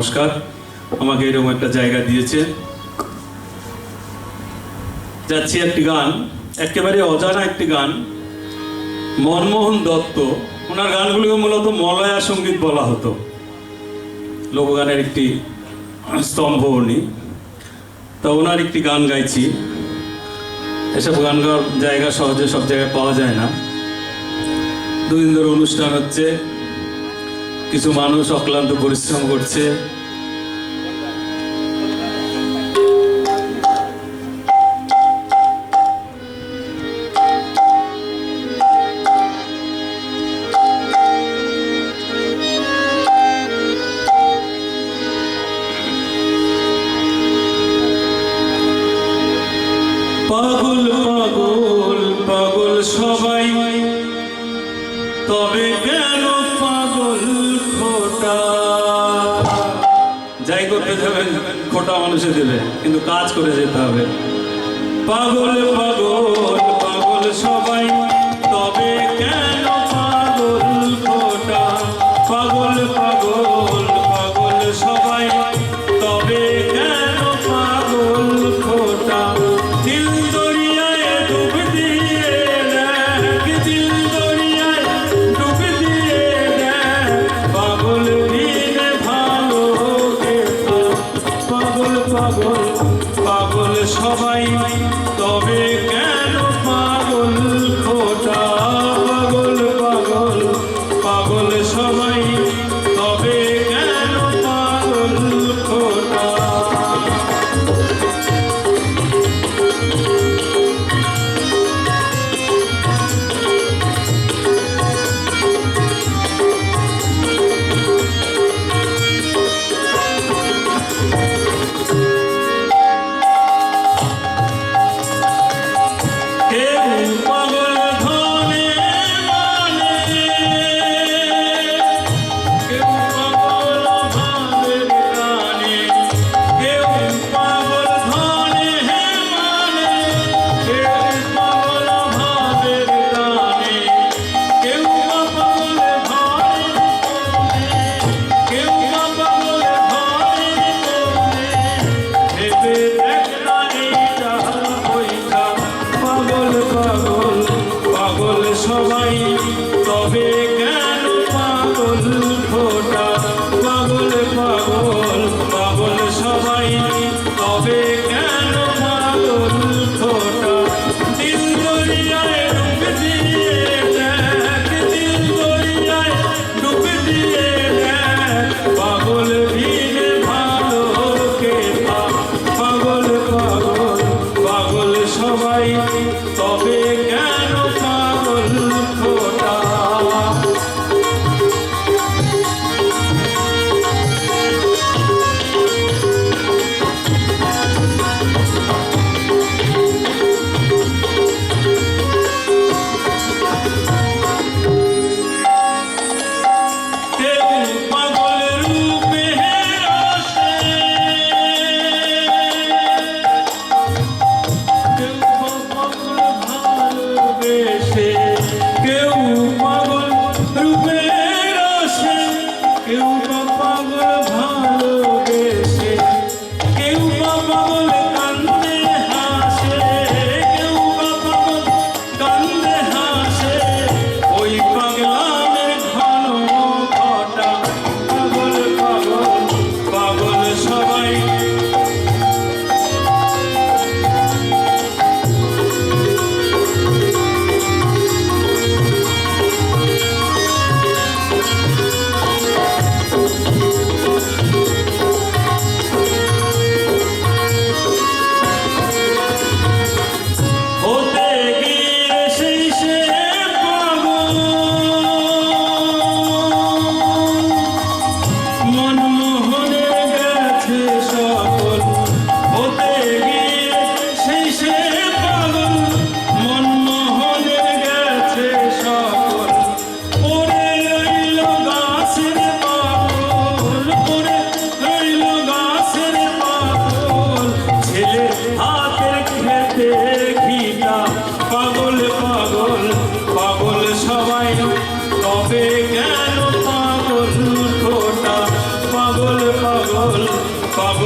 নমস্কার, আমাকে এরকম একটা জায়গা দিয়েছে। যাচ্ছি একটি গান, একেবারে অজানা একটি গান, মনমোহন দত্ত। ওনার গানগুলোকে মূলত মলয়া সঙ্গীত বলা হতো, লোকগানের একটি স্তম্ভ উনি। তা ওনার একটি গান গাইছি। এসব গান গাওয়ার জায়গা সহজে সব জায়গায় পাওয়া যায় না। দুদিন ধরে অনুষ্ঠান হচ্ছে, কিছু মানুষ অক্লান্ত পরিশ্রম করছে। পাগল পাগল পাগল সবাই, তবে কেন পাগল খোটা? যাই করতে যাবেন খোটা মানুষে দেবে, কিন্তু কাজ করে যেতে হবে। পাগল পাগল পাগল সবাই, তবে কেন পাগল খোটা? পাগল পাগল পাগল সবাই, তবে কেন পাগল খোটা? দিল দরিয়ায় ডুব দিয়ে দেখ, দিল দরিয়ায় ডুব দিয়ে দেখ, পাগল দিনে ভালো গেছো। পাগল পাগল পাগল সবাই, তবে কেন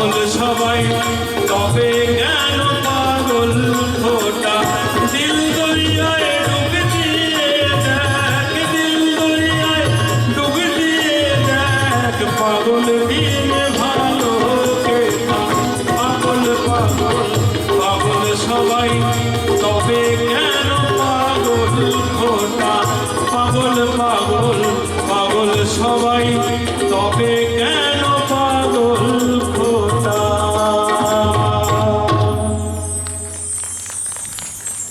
পাগল সবাই তবে কেন পাগল ফোটা দিল দরিয়ায় ডুব দিয়ে দেখ দিল দরিয়ায় ডুব দিয়ে দেখ পাগল দিন ভালো কেতা পাগল পাগল পাগল সবাই তবে কেন পাগল ফোটা পাগল পাগল পাগল সবাই তবে কেন